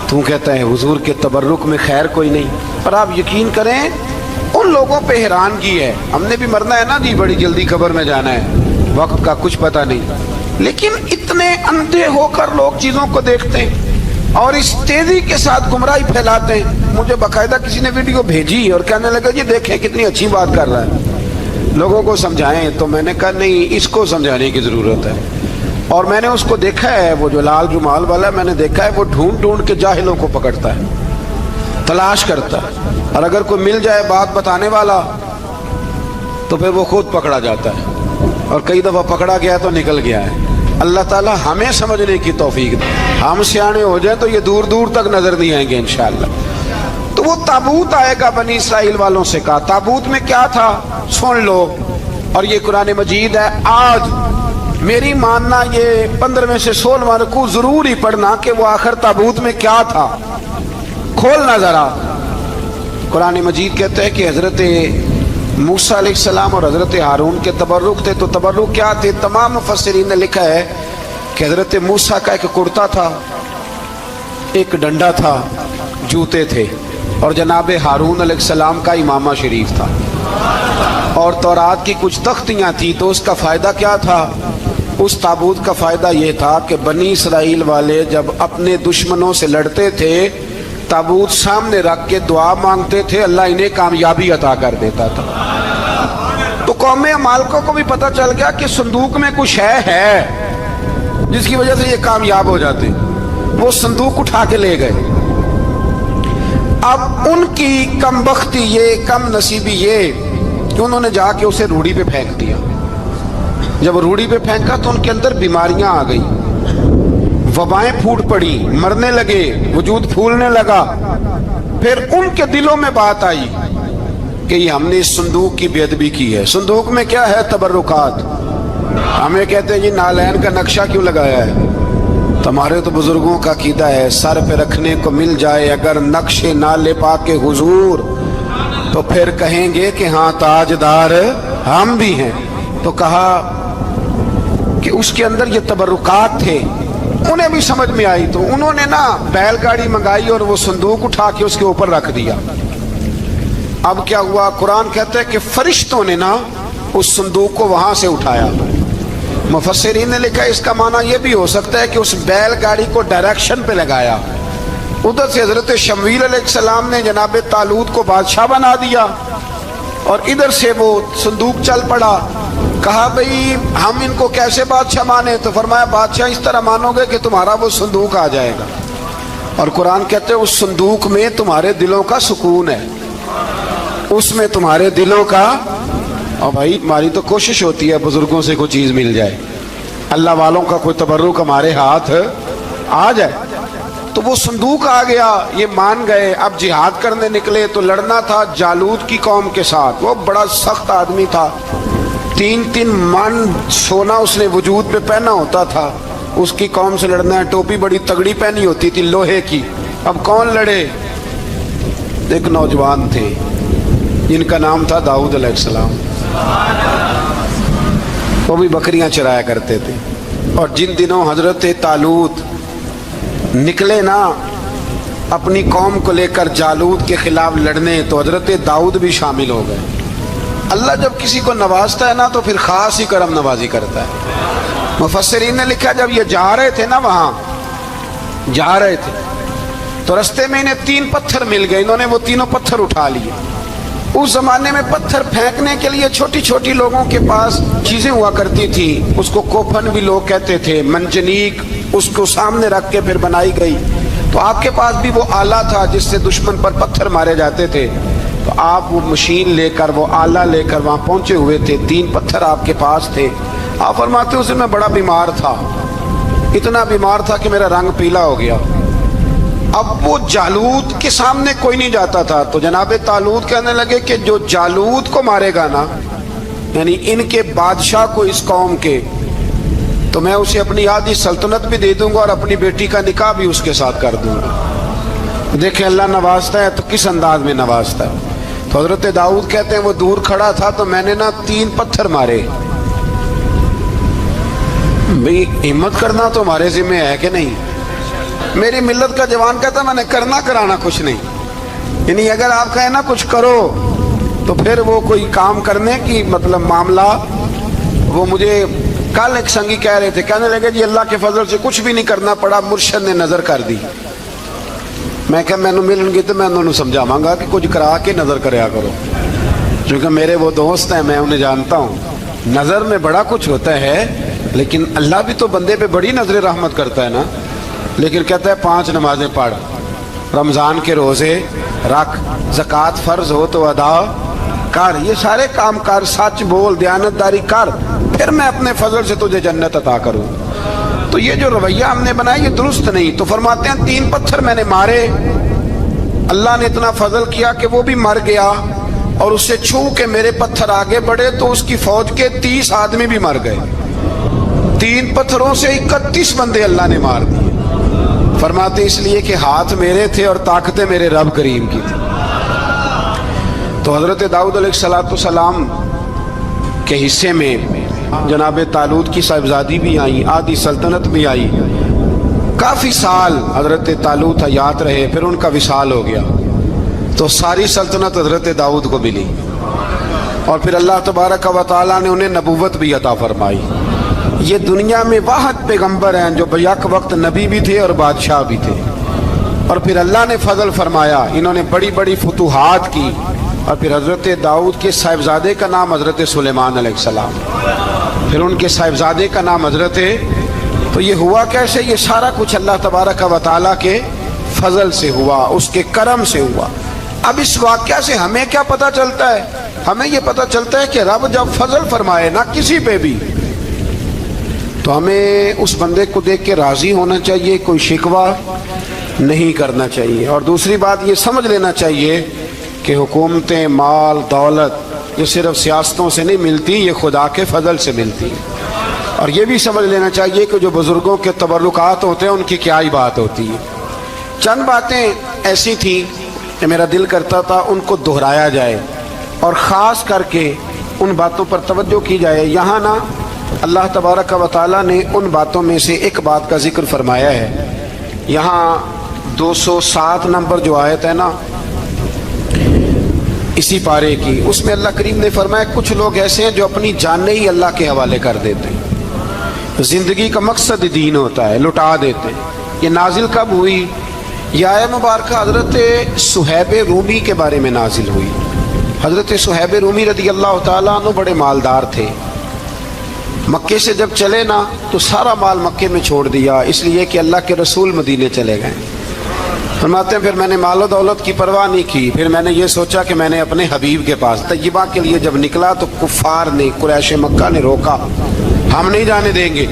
تو کہتا ہے حضور کے تبرک میں خیر کوئی نہیں. اور آپ یقین کریں ان لوگوں پہ حیرانگی ہے, ہم نے بھی مرنا ہے نا جی, بڑی جلدی قبر میں جانا ہے, وقت کا کچھ پتہ نہیں, لیکن اتنے اندھے ہو کر لوگ چیزوں کو دیکھتے ہیں. اور اس تیزی کے ساتھ گمراہی پھیلاتے ہیں. مجھے باقاعدہ کسی نے ویڈیو بھیجی اور کہنے لگا جی دیکھیں کتنی اچھی بات کر رہا ہے, لوگوں کو سمجھائیں. تو میں نے کہا نہیں, اس کو سمجھانے کی ضرورت ہے. اور میں نے اس کو دیکھا ہے, وہ جو لال رومال والا ہے, میں نے دیکھا ہے وہ ڈھونڈ ڈھونڈ کے جاہلوں کو پکڑتا ہے, تلاش کرتا ہے, اور اگر کوئی مل جائے بات بتانے والا تو پھر وہ خود پکڑا جاتا ہے, اور کئی دفعہ پکڑا گیا تو نکل گیا ہے. اللہ تعالی ہمیں سمجھنے کی توفیق دے. ہم سیانے ہو جائیں تو یہ دور دور تک نظر نہیں آئیں گے انشاءاللہ. تو وہ تابوت آئے گا, بنی اسرائیل والوں سے کہا تابوت میں کیا تھا سن لو, اور یہ قرآن مجید ہے. آج میری ماننا یہ 15 سے 16 رکوع ضرور ہی پڑھنا کہ وہ آخر تابوت میں کیا تھا. کھولنا ذرا. قرآن مجید کہتے ہیں کہ حضرت موسیٰ علیہ السلام اور حضرت ہارون کے تبرک تھے. تو تبرک کیا تھے؟ تمام مفسرین نے لکھا ہے کہ حضرت موسیٰ کا ایک کرتا تھا, ایک ڈنڈا تھا, جوتے تھے, اور جناب ہارون علیہ السلام کا امامہ شریف تھا, اور تورات کی کچھ تختیاں تھیں. تو اس کا فائدہ کیا تھا؟ اس تابوت کا فائدہ یہ تھا کہ بنی اسرائیل والے جب اپنے دشمنوں سے لڑتے تھے تابوت سامنے رکھ کے دعا مانگتے تھے, اللہ انہیں کامیابی عطا کر دیتا تھا. تو قوم مالکوں کو بھی پتہ چل گیا کہ صندوق میں کچھ ہے جس کی وجہ سے یہ کامیاب ہو جاتے. وہ صندوق اٹھا کے لے گئے. اب ان کی کم بختی یہ, کم نصیبی یہ کہ انہوں نے جا کے اسے روڑی پہ پھینک دیا. جب روڑی پہ پھینکا تو ان کے اندر بیماریاں آ گئی, وبائیں پھوٹ پڑی, مرنے لگے, وجود پھولنے لگا. پھر ان کے دلوں میں بات آئی کہ یہ ہم نے اس صندوق کی بے ادبی کی ہے. صندوق میں کیا ہے؟ تبرکات. ہمیں کہتے ہیں جی نالین کا نقشہ کیوں لگایا ہے؟ تمہارے تو بزرگوں کا عقیدہ ہے سر پہ رکھنے کو مل جائے اگر نقش نالے پاک حضور تو پھر کہیں گے کہ ہاں تاجدار ہم بھی ہیں. تو کہا کہ اس کے اندر یہ تبرکات تھے. انہیں بھی سمجھ میں آئی تو انہوں نے نا بیل گاڑی منگائی اور وہ صندوق اٹھا کے اس کے اوپر رکھ دیا. اب کیا ہوا؟ قرآن کہتا ہے کہ فرشتوں نے نا اس صندوق کو وہاں سے اٹھایا. مفسرین نے لکھا اس کا معنی یہ بھی ہو سکتا ہے کہ اس بیل گاڑی کو ڈائریکشن پہ لگایا. ادھر سے حضرت شمویل علیہ السلام نے جناب طالوت کو بادشاہ بنا دیا, اور ادھر سے وہ صندوق چل پڑا. کہا بھئی ہم ان کو کیسے بادشاہ مانے؟ تو فرمایا بادشاہ اس طرح مانو گے کہ تمہارا وہ صندوق آ جائے گا. اور قرآن کہتے ہیں اس صندوق میں تمہارے دلوں کا سکون ہے, اس میں تمہارے دلوں کا. اور بھائی ہماری تو کوشش ہوتی ہے بزرگوں سے کوئی چیز مل جائے, اللہ والوں کا کوئی تبرک ہمارے ہاتھ آ جائے. تو وہ صندوق آ گیا, یہ مان گئے. اب جہاد کرنے نکلے تو لڑنا تھا جالوت کی قوم کے ساتھ. وہ بڑا سخت آدمی تھا, 3 من سونا اس نے وجود پہ پہنا ہوتا تھا. اس کی قوم سے لڑنا ہے, ٹوپی بڑی تگڑی پہنی ہوتی تھی لوہے کی. اب کون لڑے؟ ایک نوجوان تھے جن کا نام تھا داؤد علیہ السلام. وہ بھی بکریاں چرایا کرتے تھے. اور جن دنوں حضرت طالوت نکلے نا اپنی قوم کو لے کر جالوت کے خلاف لڑنے تو حضرت داؤد بھی شامل ہو گئے. اللہ جب کسی کو نوازتا ہے نا تو پھر خاص ہی کرم نوازی کرتا ہے. مفسرین نے لکھا جب یہ جا رہے تھے نا, وہاں جا رہے تھے تو رستے میں انہیں 3 پتھر مل گئے. انہوں نے وہ تینوں پتھر اٹھا لیے. اس زمانے میں پتھر پھینکنے کے لیے چھوٹی چھوٹی لوگوں کے پاس چیزیں ہوا کرتی تھی. اس کو کوپن بھی لوگ کہتے تھے, منجنیق, اس کو سامنے رکھ کے پھر بنائی گئی. تو آپ کے پاس بھی وہ آلہ تھا جس سے دشمن پر پتھر مارے جاتے تھے. تو آپ وہ مشین لے کر, وہ آلہ لے کر وہاں پہنچے ہوئے تھے. 3 پتھر آپ کے پاس تھے. آپ فرماتے ہیں اس دن میں بڑا بیمار تھا, اتنا بیمار تھا کہ میرا رنگ پیلا ہو گیا. اب وہ جالوت کے سامنے کوئی نہیں جاتا تھا. تو جناب طالوت کہنے لگے کہ جو جالوت کو مارے گا نا, یعنی ان کے بادشاہ کو اس قوم کے, تو میں اسے اپنی آدھی سلطنت بھی دے دوں گا اور اپنی بیٹی کا نکاح بھی اس کے ساتھ کر دوں گا. دیکھیں اللہ نوازتا ہے تو کس انداز میں نوازتا ہے. تو حضرت داؤد کہتے ہیں وہ دور کھڑا تھا تو میں نے نا 3 پتھر مارے. بھئی ہمت کرنا تو ہمارے ذمہ ہے کہ نہیں؟ میری ملت کا جوان کہتا ہے میں نے کرنا کرانا کچھ نہیں. یعنی اگر آپ کہیں نا کچھ کرو تو پھر وہ کوئی کام کرنے کی مطلب معاملہ. وہ مجھے کل ایک سنگی کہہ رہے تھے, کہنے لگے جی اللہ کے فضل سے کچھ بھی نہیں کرنا پڑا, مرشد نے نظر کر دی. میں کہ مینوں ملن گے تو میں انہوں سمجھاواں گا کہ کچھ کرا کے نظر کریا کرو، کیونکہ میرے وہ دوست ہیں، میں انہیں جانتا ہوں۔ نظر میں بڑا کچھ ہوتا ہے، لیکن اللہ بھی تو بندے پہ بڑی نظر رحمت کرتا ہے نا۔ لیکن کہتا ہے 5 نمازیں پڑھ، رمضان کے روزے رکھ، زکوٰۃ فرض ہو تو ادا کر، یہ سارے کام کر، سچ بول، دیانتداری کر، پھر میں اپنے فضل سے تجھے جنت عطا کروں۔ تو یہ جو رویہ ہم نے بنایا یہ درست نہیں۔ تو فرماتے ہیں 3 پتھر میں نے مارے، اللہ نے اتنا فضل کیا کہ وہ بھی مر گیا، اور اس سے چھو کے میرے پتھر آگے بڑھے تو اس کی فوج کے 30 آدمی بھی مر گئے۔ 3 پتھروں سے 31 بندے اللہ نے مار دیے۔ فرماتے اس لیے کہ ہاتھ میرے تھے اور طاقتیں میرے رب کریم کی تھی۔ تو حضرت داؤد علیہ السلام کے حصے میں جناب طالوت کی صاحبزادی بھی آئی، آدھی سلطنت بھی آئی۔ کافی سال حضرت طالوت حیات رہے، پھر ان کا وصال ہو گیا، تو ساری سلطنت حضرت داؤد کو ملی، اور پھر اللہ تبارک و تعالیٰ نے انہیں نبوت بھی عطا فرمائی۔ یہ دنیا میں واحد پیغمبر ہیں جو بیک وقت نبی بھی تھے اور بادشاہ بھی تھے، اور پھر اللہ نے فضل فرمایا، انہوں نے بڑی بڑی فتوحات کی۔ اور پھر حضرت داؤد کے صاحبزادے کا نام حضرت سلیمان علیہ السلام، پھر ان کے صاحبزادے کا نام حضرت، تو یہ ہوا کیسے؟ یہ سارا کچھ اللہ تبارک و تعالیٰ کے فضل سے ہوا، اس کے کرم سے ہوا۔ اب اس واقعہ سے ہمیں کیا پتہ چلتا ہے؟ ہمیں یہ پتہ چلتا ہے کہ رب جب فضل فرمائے نہ کسی پہ بھی، تو ہمیں اس بندے کو دیکھ کے راضی ہونا چاہیے، کوئی شکوہ نہیں کرنا چاہیے۔ اور دوسری بات یہ سمجھ لینا چاہیے کہ حکومتیں، مال، دولت یہ صرف سیاستوں سے نہیں ملتی، یہ خدا کے فضل سے ملتی ہے۔ اور یہ بھی سمجھ لینا چاہیے کہ جو بزرگوں کے تبرکات ہوتے ہیں ان کی کیا ہی بات ہوتی ہے۔ چند باتیں ایسی تھیں کہ میرا دل کرتا تھا ان کو دہرایا جائے، اور خاص کر کے ان باتوں پر توجہ کی جائے۔ یہاں نا اللہ تبارک و تعالیٰ نے ان باتوں میں سے ایک بات کا ذکر فرمایا ہے۔ یہاں 207 نمبر جو آیت ہے نا اسی پارے کی، اس میں اللہ کریم نے فرمایا کچھ لوگ ایسے ہیں جو اپنی جانیں ہی اللہ کے حوالے کر دیتے ہیں، زندگی کا مقصد دین ہوتا ہے، لٹا دیتے ہیں۔ یہ نازل کب ہوئی؟ یہ آیت مبارکہ حضرت صہیب رومی کے بارے میں نازل ہوئی۔ حضرت صہیب رومی رضی اللہ تعالیٰ عنہ بڑے مالدار تھے، مکے سے جب چلے نا تو سارا مال مکے میں چھوڑ دیا، اس لیے کہ اللہ کے رسول مدینے چلے گئے۔ فرماتے ہیں پھر میں نے مال و دولت کی پرواہ نہیں کی، پھر میں نے یہ سوچا کہ میں نے اپنے حبیب کے پاس طیبہ کے لیے جب نکلا تو کفار نے، قریش مکہ نے روکا، ہم نہیں جانے دیں گے۔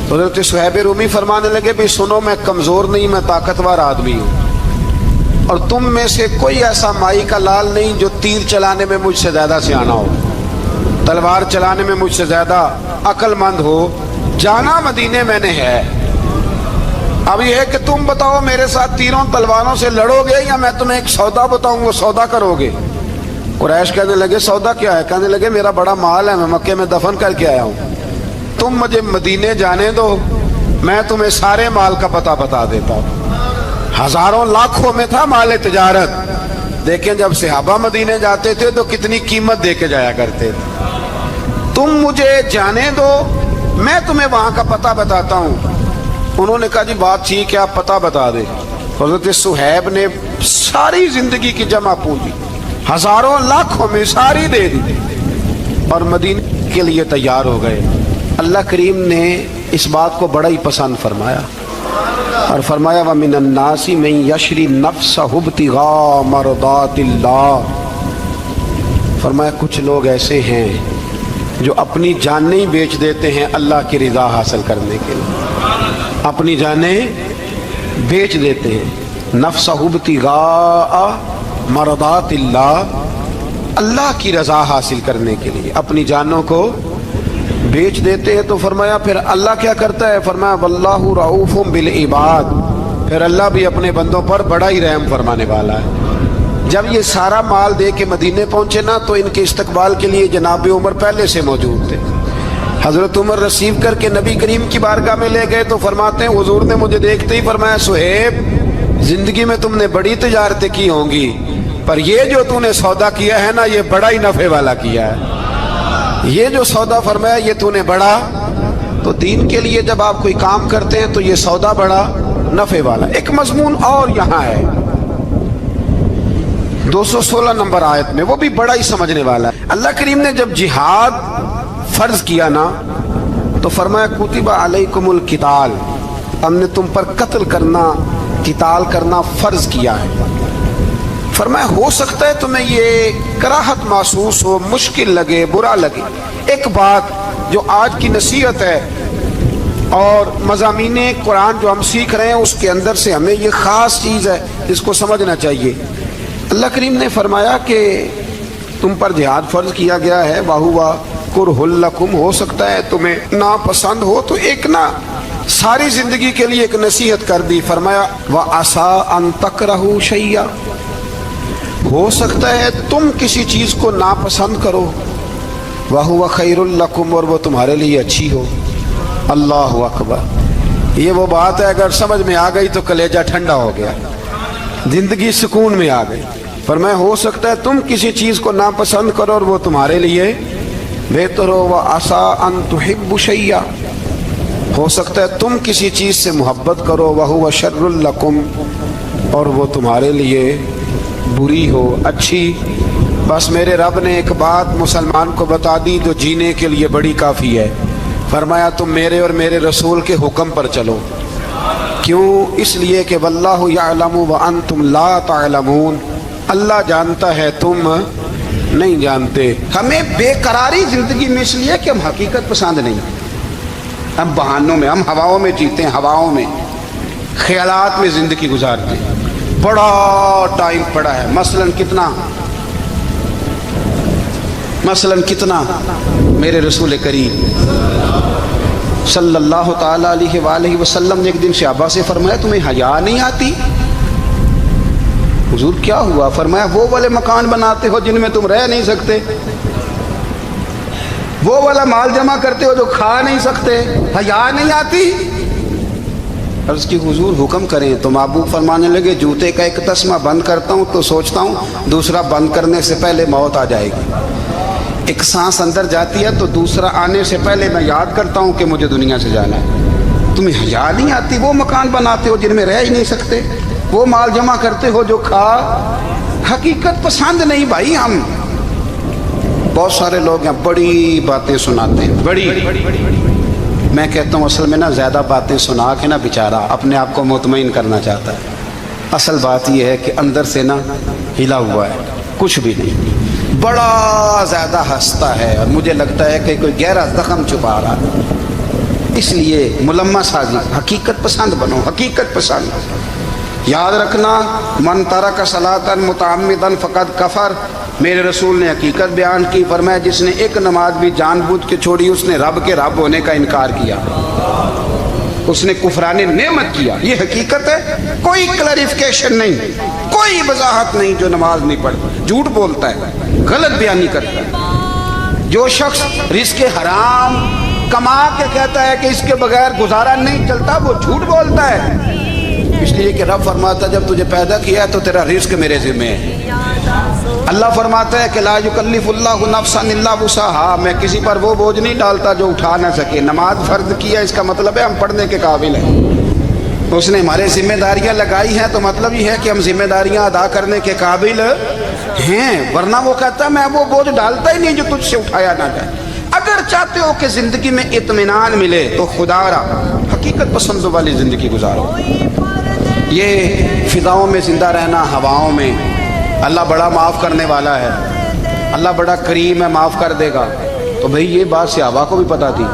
تو حضرت صہیب رومی فرمانے لگے بھی سنو، میں کمزور نہیں، میں طاقتور آدمی ہوں، اور تم میں سے کوئی ایسا مائی کا لال نہیں جو تیر چلانے میں مجھ سے زیادہ سیانا ہو، تلوار چلانے میں مجھ سے زیادہ عقل مند ہو، جانا مدینے میں نے ہے۔ اب یہ ہے کہ تم بتاؤ میرے ساتھ تیروں تلواروں سے لڑو گے یا میں تمہیں ایک سودا بتاؤں وہ سودا کرو گے؟ قریش کہنے لگے سودا کیا ہے؟ کہنے لگے میرا بڑا مال ہے، میں مکے میں دفن کر کے آیا ہوں، تم مجھے مدینے جانے دو، میں تمہیں سارے مال کا پتہ بتا دیتا ہوں۔ ہزاروں لاکھوں میں تھا مال تجارت، دیکھیں جب صحابہ مدینے جاتے تھے تو کتنی قیمت دے کے جایا کرتے تھے۔ تم مجھے جانے دو، میں تمہیں وہاں کا پتہ بتاتا ہوں۔ انہوں نے کہا جی بات ٹھیک ہے، آپ پتہ بتا دیں۔ حضرت صہیب نے ساری زندگی کی جمع پونجی ہزاروں لاکھوں میں ساری دے دی اور مدینے کے لیے تیار ہو گئے۔ اللہ کریم نے اس بات کو بڑا ہی پسند فرمایا اور فرمایا وَمِنَ النَّاسِ مَن يَشْرِي نَفْسَهُ ابْتِغَاءَ مَرْضَاتِ اللَّهِ، فرمایا کچھ لوگ ایسے ہیں جو اپنی جانیں ہی بیچ دیتے ہیں اللہ کی رضا حاصل کرنے کے لیے، اپنی جانیں بیچ دیتے ہیں، نَفْسَهُ ابْتِغَاءَ مَرْضَاتِ اللَّهِ، اللہ کی رضا حاصل کرنے کے لیے اپنی جانوں کو بیچ دیتے ہیں۔ تو فرمایا پھر اللہ کیا کرتا ہے؟ فرمایا واللہ رؤوف بالعباد، پھر اللہ بھی اپنے بندوں پر بڑا ہی رحم فرمانے والا ہے۔ جب یہ سارا مال دے کے مدینے پہنچے نا تو ان کے استقبال کے لیے جناب عمر پہلے سے موجود تھے۔ حضرت عمر ریسیو کر کے نبی کریم کی بارگاہ میں لے گئے تو فرماتے ہیں حضور نے مجھے دیکھتے ہی فرمایا صہیب زندگی میں تم نے بڑی تجارتیں کی ہوں گی، پر یہ جو تو نے سودا کیا ہے نا یہ بڑا ہی نفع والا کیا ہے، یہ جو سودا فرمایا یہ تو نے بڑا تو دین کے لیے جب آپ کوئی کام کرتے ہیں تو یہ سودا بڑا نفع والا. ایک مضمون اور یہاں ہے 216 نمبر آیت میں, وہ بھی بڑا ہی سمجھنے والا ہے. اللہ کریم نے جب جہاد فرض کیا نا تو فرمایا کتب علیکم القتال, ہم نے تم پر قتل کرنا, قتال کرنا فرض کیا ہے. فرمایا ہو سکتا ہے تمہیں یہ کراہت محسوس ہو, مشکل لگے, برا لگے. ایک بات جو آج کی نصیحت ہے اور مضامین قرآن جو ہم سیکھ رہے ہیں اس کے اندر سے ہمیں یہ خاص چیز ہے جس کو سمجھنا چاہیے. اللہ کریم نے فرمایا کہ تم پر جہاد فرض کیا گیا ہے, وَهُوَ كُرْهٌ لَكُمْ, ہو سکتا ہے تمہیں ناپسند ہو. تو ایک نا ساری زندگی کے لیے ایک نصیحت کر دی. فرمایا وَعَسَىٰ أَن تَكْرَهُوا شَيْئًا, ہو سکتا ہے تم کسی چیز کو ناپسند کرو, وَهُوَ خَيْرٌ لَكُمْ, اور وہ تمہارے لیے اچھی ہو. اللہ اکبر. یہ وہ بات ہے اگر سمجھ میں آ گئی تو کلیجہ ٹھنڈا ہو گیا, زندگی سکون میں آ گئی. فرمایا ہو سکتا ہے تم کسی چیز کو ناپسند کرو اور وہ تمہارے لیے بہتر ہو. وَعَسَىٰ أَن تُحِبُّوا شَيْئًا, ہو سکتا ہے تم کسی چیز سے محبت کرو. وَهُوَ شَرٌّ لَكُمْ, اور وہ تمہارے لیے بری ہو, اچھی. بس میرے رب نے ایک بات مسلمان کو بتا دی جو جینے کے لیے بڑی کافی ہے. فرمایا تم میرے اور میرے رسول کے حکم پر چلو. کیوں؟ اس لیے کہ واللہ یعلم وانتم لا تعلمون, اللہ جانتا ہے تم نہیں جانتے. ہمیں بے قراری زندگی میں اس لیے کہ ہم حقیقت پسند نہیں, ہم بہانوں میں, ہم ہواؤں میں جیتے ہیں, ہواؤں میں, خیالات میں زندگی گزارتے ہیں. بڑا ٹائم پڑا ہے. مثلاً کتنا میرے رسول کریم صلی اللہ تعالی علیہ وآلہ وسلم نے ایک دن صحابہ سے فرمایا تمہیں حیا نہیں آتی؟ حضور کیا ہوا؟ فرمایا وہ والے مکان بناتے ہو جن میں تم رہ نہیں سکتے, وہ والا مال جمع کرتے ہو جو کھا نہیں سکتے, حیا نہیں آتی؟ عرض کی حضور حکم کریں. تو محبوب فرمانے لگے جوتے کا ایک تسمہ بند کرتا ہوں تو سوچتا ہوں دوسرا بند کرنے سے پہلے موت آ جائے گی. ایک سانس اندر جاتی ہے تو دوسرا آنے سے پہلے میں یاد کرتا ہوں کہ مجھے دنیا سے جانا ہے. تمہیں حیا نہیں آتی؟ وہ مکان بناتے ہو جن میں رہ ہی نہیں سکتے, وہ مال جمع کرتے ہو جو کھا. حقیقت پسند نہیں بھائی. ہم بہت سارے لوگ ہیں بڑی باتیں سناتے ہیں, بڑی. میں کہتا ہوں اصل میں نا زیادہ باتیں سنا کے نا بیچارہ اپنے آپ کو مطمئن کرنا چاہتا ہے. اصل بات یہ ہے کہ اندر سے نا ہلا ہوا ہے, کچھ بھی نہیں. بڑا زیادہ ہنستا ہے اور مجھے لگتا ہے کہ کوئی گہرا زخم چھپا رہا ہے. اس لیے ملمہ سازی, حقیقت پسند بنو, حقیقت پسند. یاد رکھنا من ترک صلاۃ متعمدا فقد کفر, میرے رسول نے حقیقت بیان کی. فرمایا جس نے ایک نماز بھی جان بوجھ کے چھوڑی اس نے رب کے رب ہونے کا انکار کیا, اس نے کفران نعمت کیا. یہ حقیقت ہے, کوئی کلیریفیکیشن نہیں, کوئی وضاحت نہیں. جو نماز نہیں پڑھتا جھوٹ بولتا ہے, غلط بیانی کرتا ہے. جو شخص رزق حرام کما کے کہتا ہے کہ اس کے بغیر گزارا نہیں چلتا وہ جھوٹ بولتا ہے. اس لیے کہ رب فرماتا ہے جب تجھے پیدا کیا ہے تو تیرا رزق میرے ذمہ ہے. اللہ فرماتا ہے کہ لا یکلف اللہ نفسا الا وسعها, میں کسی پر وہ بوجھ نہیں ڈالتا جو اٹھا نہ سکے. نماز فرض کیا اس کا مطلب ہے ہم پڑھنے کے قابل ہیں. اس نے ہمارے ذمہ داریاں لگائی ہیں تو مطلب یہ ہے کہ ہم ذمہ داریاں ادا کرنے کے قابل ہیں, ورنہ وہ کہتا ہے میں وہ بوجھ ڈالتا ہی نہیں جو تجھ سے اٹھایا نہ جائے. اگر چاہتے ہو کہ زندگی میں اطمینان ملے تو خدا را حقیقت پسندوں والی زندگی گزارو. یہ فضاؤں میں زندہ رہنا, ہواؤں میں. اللہ بڑا معاف کرنے والا ہے, اللہ بڑا کریم ہے, معاف کر دے گا. تو بھئی یہ بات صحابہ کو بھی پتا تھی,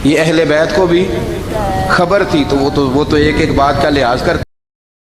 یہ اہل بیت کو بھی خبر تھی, تو وہ تو ایک ایک بات کا لحاظ کرتے